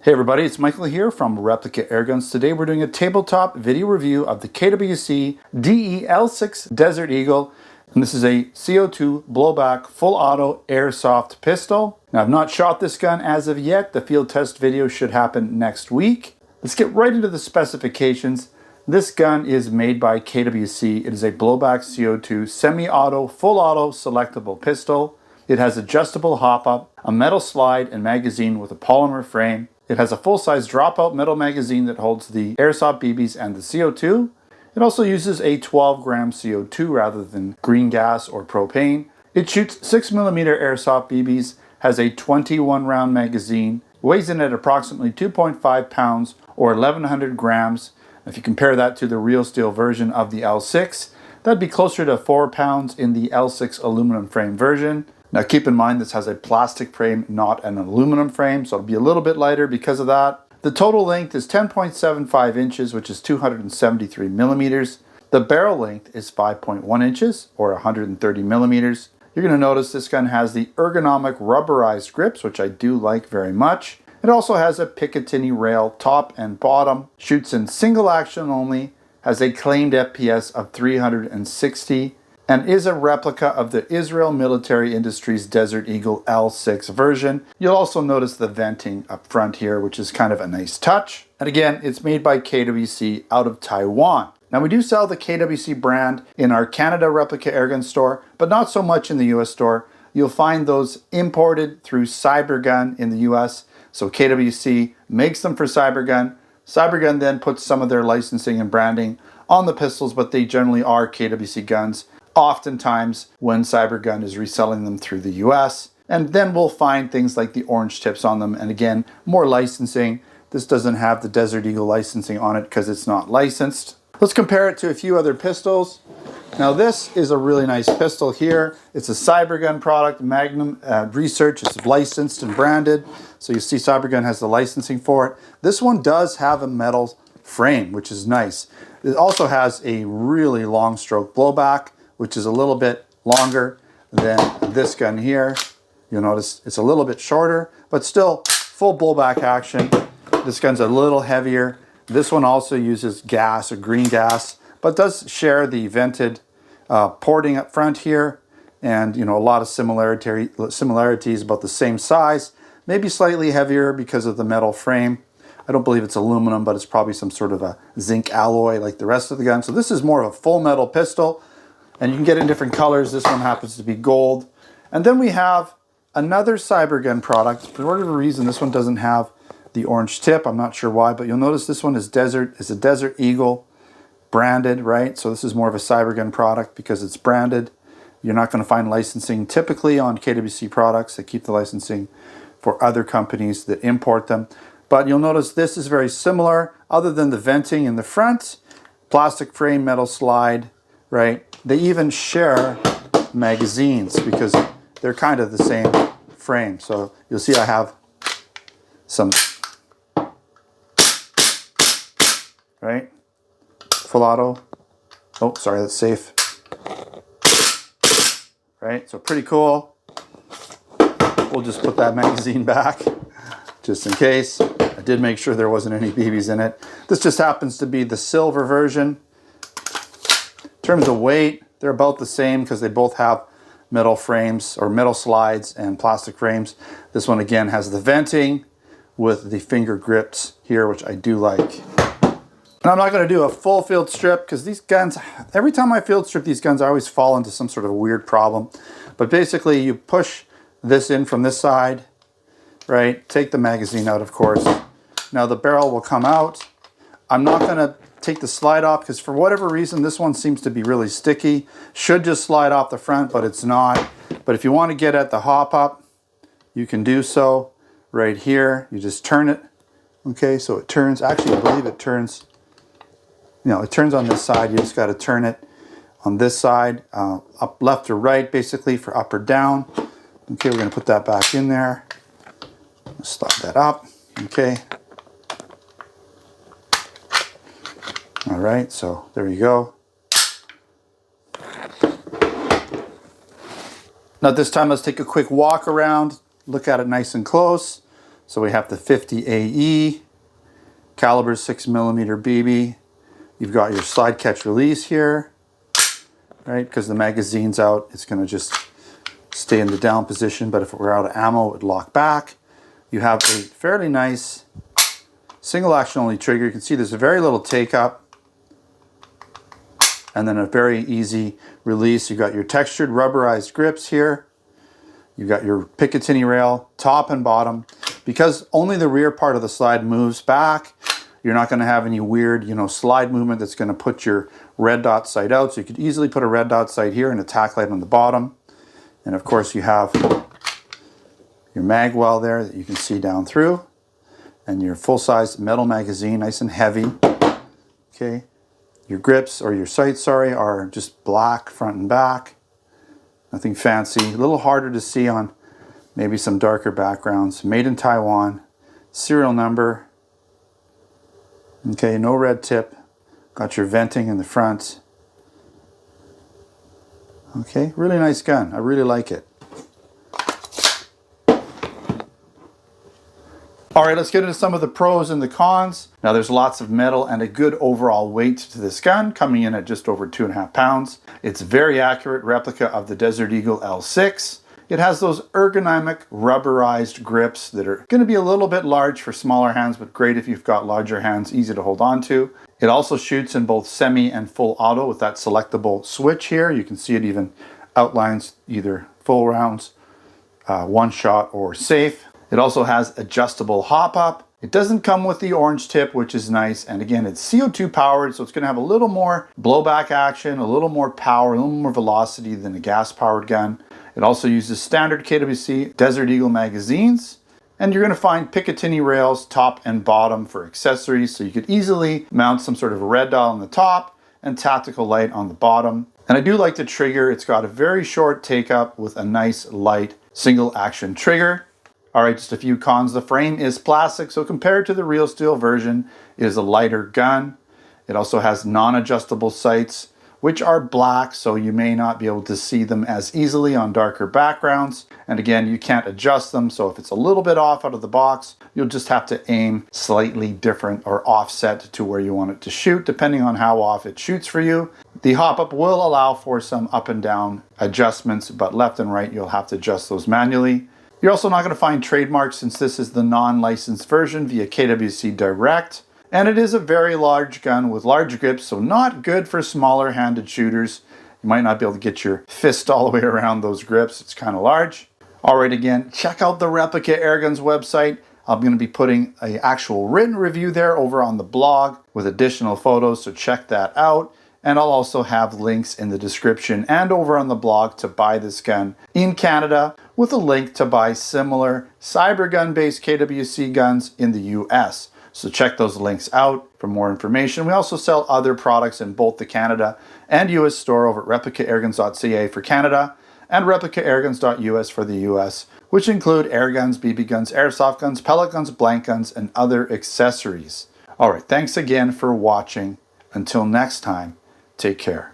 Hey everybody, it's Michael here from Replica Airguns. Today we're doing a tabletop video review of the KWC DEL6 Desert Eagle. And this is a CO2 Blowback full auto airsoft pistol. Now I've not shot this gun as of yet. The field test video should happen next week. Let's get right into the specifications. This gun is made by KWC. It is a blowback CO2 semi-auto, full auto selectable pistol. It has adjustable hop-up, a metal slide and magazine with a polymer frame. It has a full-size dropout metal magazine that holds the airsoft BBs and the CO2. It also uses a 12-gram CO2 rather than green gas or propane. It shoots 6mm airsoft BBs, has a 21-round magazine, weighs in at approximately 2.5 pounds or 1,100 grams. If you compare that to the real steel version of the L6, that'd be closer to 4 pounds in the L6 aluminum frame version. Now keep in mind this has a plastic frame, not an aluminum frame, so it'll be a little bit lighter because of that. The total length is 10.75 inches, which is 273 millimeters. The barrel length is 5.1 inches, or 130 millimeters. You're going to notice this gun has the ergonomic rubberized grips, which I do like very much. It also has a Picatinny rail top and bottom, shoots in single action only, has a claimed FPS of 360, and is a replica of the Israel Military Industries Desert Eagle L6 version. You'll also notice the venting up front here, which is kind of a nice touch. And again, it's made by KWC out of Taiwan. Now we do sell the KWC brand in our Canada Replica Airgun store, but not so much in the US store. You'll find those imported through Cybergun in the US. So KWC makes them for Cybergun. Cybergun then puts some of their licensing and branding on the pistols, but they generally are KWC guns. Oftentimes when Cybergun is reselling them through the US. And then we'll find things like the orange tips on them. And again, more licensing. This doesn't have the Desert Eagle licensing on it because it's not licensed. Let's compare it to a few other pistols. Now this is a really nice pistol here. It's a Cybergun product, Magnum Research. It's licensed and branded. So you see Cybergun has the licensing for it. This one does have a metal frame, which is nice. It also has a really long stroke blowback, which is a little bit longer than this gun here. You'll notice it's a little bit shorter, but still full blowback action. This gun's a little heavier. This one also uses gas or green gas, but does share the vented porting up front here. And a lot of similarities, about the same size, maybe slightly heavier because of the metal frame. I don't believe it's aluminum, but it's probably some sort of a zinc alloy like the rest of the gun. So this is more of a full metal pistol. And you can get in different colors. This one happens to be gold. And then we have another Cybergun product. For whatever reason, this one doesn't have the orange tip. I'm not sure why, but you'll notice this one is a Desert Eagle branded, right? So this is more of a Cybergun product because it's branded. You're not going to find licensing typically on KWC products. They keep the licensing for other companies that import them. But you'll notice this is very similar, other than the venting in the front, plastic frame, metal slide, right? They even share magazines because they're kind of the same frame. So you'll see I have some, right? Full auto. Oh, sorry, that's safe. Right, so pretty cool. We'll just put that magazine back just in case. I did make sure there wasn't any BBs in it. This just happens to be the silver version. In terms of weight, they're about the same because they both have metal frames or metal slides and plastic frames. This one again has the venting with the finger grips here, which I do like. And I'm not going to do a full field strip because these guns, every time I field strip these guns, I always fall into some sort of weird problem. But basically you push this in from this side, right? Take the magazine out, of course. Now the barrel will come out. I'm not going to take the slide off because for whatever reason this one seems to be really sticky. Should just slide off the front, but it's not. But if you want to get at the hop up, you can do so right here. You just turn it. Okay, so it turns. Actually, I believe it turns. It turns on this side. You just got to turn it on this side, up left or right, basically for up or down. Okay, we're going to put that back in there. Slide that up. Okay. All right, so there you go. Now this time let's take a quick walk around, look at it nice and close. So we have the 50 AE, caliber 6mm BB. You've got your slide catch release here, right? Because the magazine's out, it's gonna just stay in the down position, but if it were out of ammo, it would lock back. You have a fairly nice single action only trigger. You can see there's a very little take up and then a very easy release. You've got your textured rubberized grips here. You've got your Picatinny rail, top and bottom. Because only the rear part of the slide moves back, you're not gonna have any weird, slide movement that's gonna put your red dot sight out. So you could easily put a red dot sight here and a tack light on the bottom. And of course you have your mag well there that you can see down through. And your full-size metal magazine, nice and heavy. Okay. Your grips, or your sights, sorry, are just black front and back. Nothing fancy. A little harder to see on maybe some darker backgrounds. Made in Taiwan. Serial number. Okay, no red tip. Got your venting in the front. Okay, really nice gun. I really like it. All right, let's get into some of the pros and the cons. Now there's lots of metal and a good overall weight to this gun, coming in at just over 2.5 pounds. It's a very accurate replica of the Desert Eagle L6. It has those ergonomic rubberized grips that are gonna be a little bit large for smaller hands, but great if you've got larger hands, easy to hold on to. It also shoots in both semi and full auto with that selectable switch here. You can see it even outlines either full rounds, one shot, or safe. It also has adjustable hop up. It doesn't come with the orange tip, which is nice. And again, it's CO2 powered, so it's gonna have a little more blowback action, a little more power, a little more velocity than a gas powered gun. It also uses standard KWC Desert Eagle magazines. And you're gonna find Picatinny rails top and bottom for accessories. So you could easily mount some sort of a red dot on the top and tactical light on the bottom. And I do like the trigger. It's got a very short take up with a nice light single action trigger. All right, just a few cons. The frame is plastic, so compared to the real steel version, it is a lighter gun. It also has non-adjustable sights, which are black, so you may not be able to see them as easily on darker backgrounds. And again, you can't adjust them, so if it's a little bit off out of the box, you'll just have to aim slightly different or offset to where you want it to shoot, depending on how off it shoots for you. The hop-up will allow for some up and down adjustments, but left and right, you'll have to adjust those manually. You're also not going to find trademarks since this is the non-licensed version via KWC Direct. And it is a very large gun with large grips, so not good for smaller handed shooters. You might not be able to get your fist all the way around those grips. It's kind of large. All right, again, check out the Replica Airgun's website. I'm going to be putting an actual written review there over on the blog with additional photos, so check that out. And I'll also have links in the description and over on the blog to buy this gun in Canada, with a link to buy similar Cybergun-based KWC guns in the US. So check those links out for more information. We also sell other products in both the Canada and US store over at replicaairguns.ca for Canada and replicaairguns.us for the US, which include air guns, BB guns, airsoft guns, pellet guns, blank guns, and other accessories. All right, thanks again for watching. Until next time, take care.